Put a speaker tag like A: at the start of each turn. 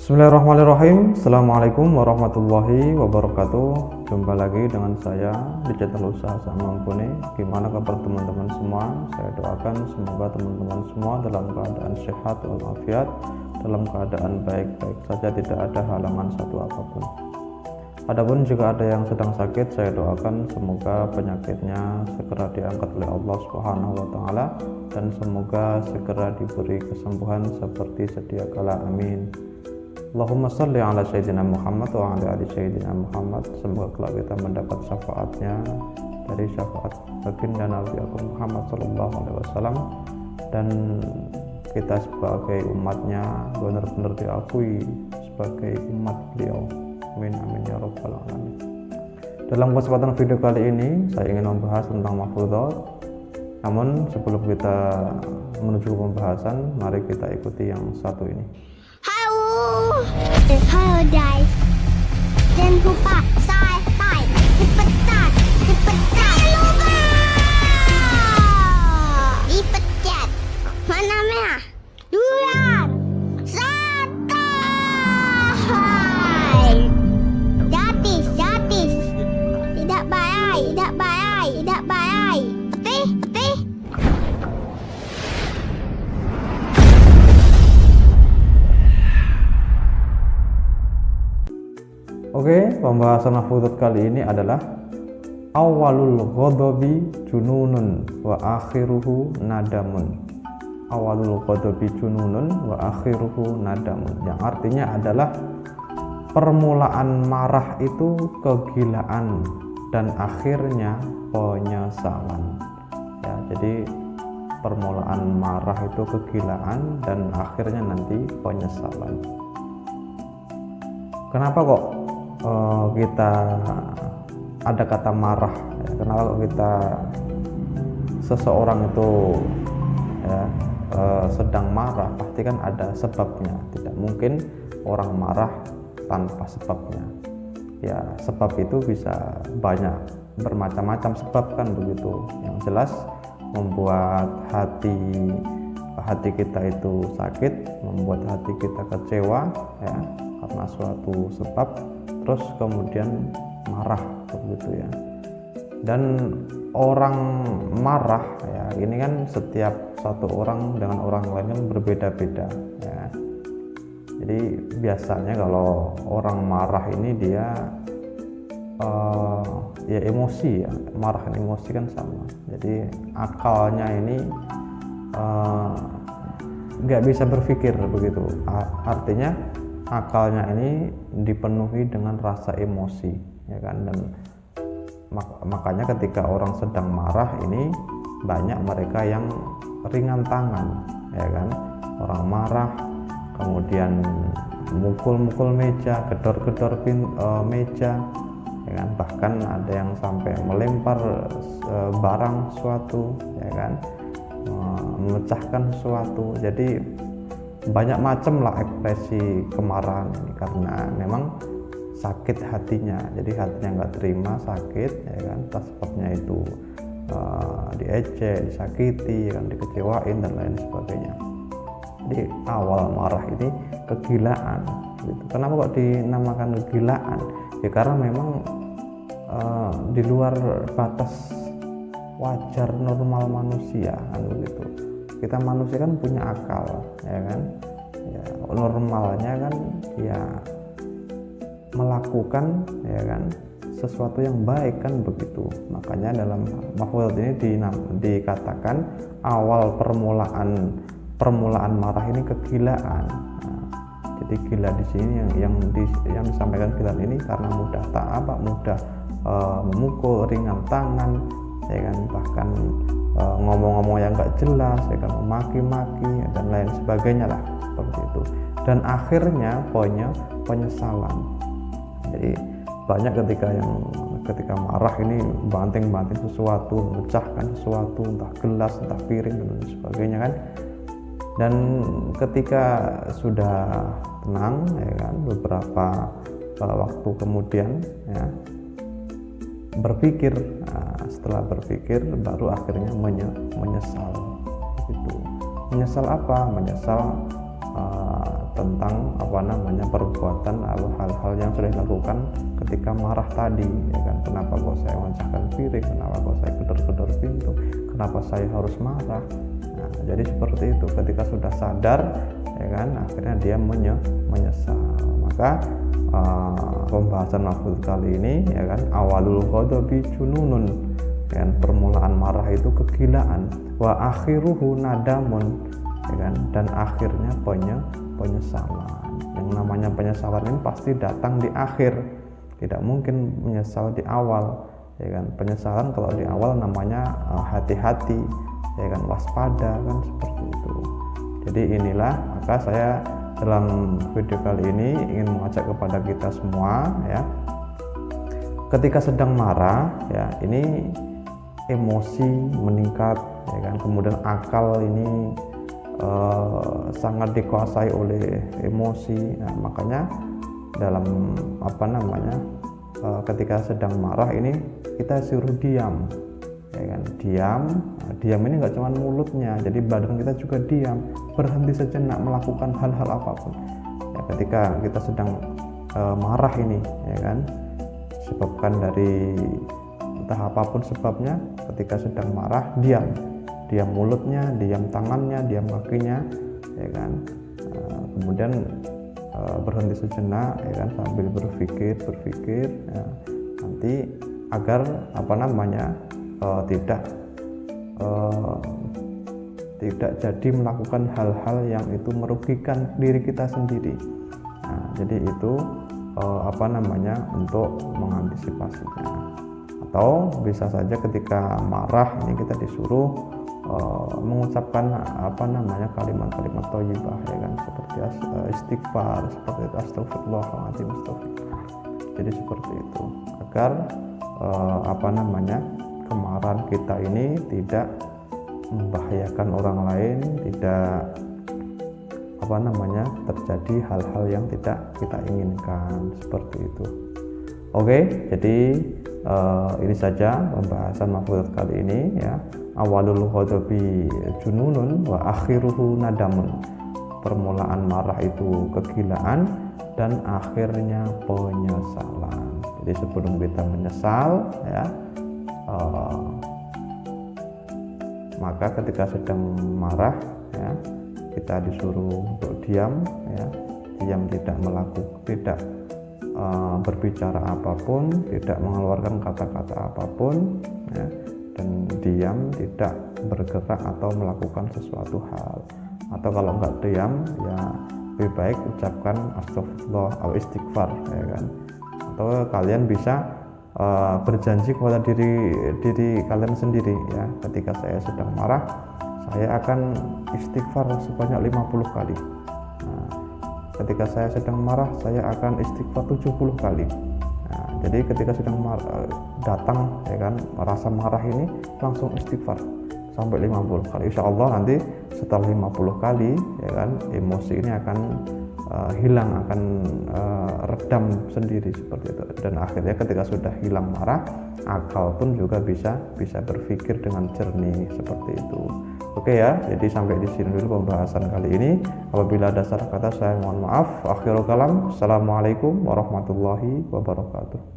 A: Bismillahirrahmanirrahim. Assalamualaikum warahmatullahi wabarakatuh. Jumpa lagi dengan saya di channel Usaha Sak Mumpuni. Gimana kabar teman-teman semua? Saya doakan semoga teman-teman semua dalam keadaan sehat walafiat, dalam keadaan baik-baik saja, tidak ada halangan satu apapun. Adapun jika ada yang sedang sakit, saya doakan semoga penyakitnya segera diangkat oleh Allah Subhanahu wa taala dan semoga segera diberi kesembuhan seperti sedia kala. Amin. Allahumma salli ala Sayyidina Muhammad wa ala ali Sayyidina Muhammad. Semoga kelak kita mendapat syafaatnya dari syafaat baginda Nabi Agung Muhammad sallallahu alaihi wasallam, dan kita sebagai umatnya benar-benar diakui sebagai umat beliau. Amin amin ya rabbal alamin. Dalam kesempatan video kali ini saya ingin membahas tentang mahfudhot. Namun sebelum kita menuju ke pembahasan, mari kita ikuti yang satu ini.
B: Halo guys, jangan lupa subscribe, dipecat, lupa, dipecat, mana merah, duran, santai, gratis, tidak bayar, oke?
A: Oke, pembahasan mahfudhot kali ini adalah awalul ghadabi jununun wa akhiruhu nadamun. Awalul ghadabi jununun wa akhiruhu nadamun, yang artinya adalah permulaan marah itu kegilaan dan akhirnya penyesalan. Ya, jadi permulaan marah itu kegilaan dan akhirnya nanti penyesalan. Kenapa kok kita ada kata marah ya? Kenapa kok kita seseorang itu ya, sedang marah, pasti kan ada sebabnya. Tidak mungkin orang marah tanpa sebabnya. Ya, sebab itu bisa banyak, bermacam-macam sebab kan begitu. Yang jelas membuat hati kita itu sakit, membuat hati kita kecewa ya, karena suatu sebab, terus kemudian marah begitu ya. Dan orang marah ya, ini kan setiap satu orang dengan orang lain kan berbeda-beda ya. Jadi biasanya kalau orang marah ini dia ya emosi ya, marah dan emosi kan sama. Jadi akalnya ini nggak bisa berpikir begitu. Artinya akalnya ini dipenuhi dengan rasa emosi ya kan. Dan makanya ketika orang sedang marah ini banyak mereka yang ringan tangan ya kan. Orang marah kemudian mukul-mukul meja, gedor-gedor meja ya kan. Bahkan ada yang sampai melempar barang suatu ya kan, memecahkan sesuatu. Jadi banyak macam lah ekspresi kemarahan ini, karena memang sakit hatinya. Jadi hatinya nggak terima, sakit ya kan, atas sebabnya itu diejek, disakiti ya kan, dikecewain dan lain sebagainya. Jadi awal marah ini kegilaan gitu. Kenapa kok dinamakan kegilaan? Ya karena memang di luar batas wajar normal manusia kan begitu. Kita manusia kan punya akal ya kan ya, normalnya kan ya melakukan ya kan sesuatu yang baik kan begitu. Makanya dalam mahfudhot ini dikatakan awal permulaan marah ini kegilaan. Nah, jadi gila di sini yang disampaikan gila ini karena mudah mudah memukul, ringan tangan ya kan, bahkan ngomong-ngomong yang nggak jelas ya kan, memaki-maki dan lain sebagainya lah seperti itu. Dan akhirnya penyesalan. Jadi banyak ketika marah ini banting-banting sesuatu, memecahkan sesuatu, entah gelas, entah piring dan lain sebagainya kan. Dan ketika sudah tenang ya kan, beberapa waktu kemudian ya berpikir, setelah berpikir baru akhirnya menyesal gitu. Menyesal apa? Menyesal tentang perbuatan atau hal-hal yang sudah dilakukan ketika marah tadi, ya kan. Kenapa kok saya memecahkan piring, kenapa kok saya gedor-gedor pintu, kenapa saya harus marah. Nah, jadi seperti itu, ketika sudah sadar, ya kan, akhirnya dia menyesal. Maka pembahasan maf'ul kali ini, ya kan, awalul ghadabi jununun, kan, permulaan marah itu kegilaan, wa akhiruhu nadamun, ya kan, dan akhirnya penyesalan. Yang namanya penyesalan ini pasti datang di akhir, tidak mungkin menyesal di awal, ya kan. Penyesalan kalau di awal namanya hati-hati, ya kan, waspada, kan, seperti itu. Jadi inilah, maka saya dalam video kali ini ingin mengajak kepada kita semua, ya, ketika sedang marah, ya, ini emosi meningkat, ya kan, kemudian akal ini sangat dikuasai oleh emosi. Nah, makanya dalam ketika sedang marah ini kita suruh diam, ya kan, diam ini nggak cuma mulutnya, jadi badan kita juga diam, berhenti sejenak melakukan hal-hal apapun. Ya, ketika kita sedang marah ini, ya kan, sebabkan dari entah apapun sebabnya, ketika sedang marah diam mulutnya, diam tangannya, diam kakinya, ya kan. Kemudian berhenti sejenak, ya kan, sambil berpikir, ya, nanti agar tidak jadi melakukan hal-hal yang itu merugikan diri kita sendiri. Nah, jadi itu untuk mengantisipasinya. Atau bisa saja ketika marah ini kita disuruh mengucapkan kalimat-kalimat thayyibah, ya kan, seperti istighfar, seperti itu, astagfirullahaladzim, astagfirullah. Jadi seperti itu, agar kemarahan kita ini tidak membahayakan orang lain, tidak terjadi hal-hal yang tidak kita inginkan, seperti itu. Oke, jadi ini saja pembahasan maf'ul kali ini, ya. Awalul ghadabi jununun wa akhiruhu nadamun. Permulaan marah itu kegilaan dan akhirnya penyesalan. Jadi sebelum kita menyesal, ya, maka ketika sedang marah, ya, kita disuruh untuk diam, ya, diam, tidak berbicara apapun, tidak mengeluarkan kata-kata apapun, ya, dan diam, tidak bergerak atau melakukan sesuatu hal. Atau kalau enggak diam, ya lebih baik ucapkan astagfirullah atau istighfar, ya kan. Atau kalian bisa berjanji kepada diri kalian sendiri, ya, ketika saya sedang marah, saya akan istighfar sebanyak 50 kali. Nah, ketika saya sedang marah, saya akan istighfar 70 kali. Nah, jadi ketika sedang datang, ya kan, rasa marah ini, langsung istighfar sampai 50 kali. Insya Allah nanti setelah 50 kali, ya kan, emosi ini akan hilang, akan redam sendiri, seperti itu. Dan akhirnya ketika sudah hilang marah, akal pun juga bisa berpikir dengan jernih, seperti itu. Oke, ya, jadi sampai di sini dulu pembahasan kali ini. Apabila ada salah kata, saya mohon maaf. Akhirul kalam, assalamualaikum warahmatullahi wabarakatuh.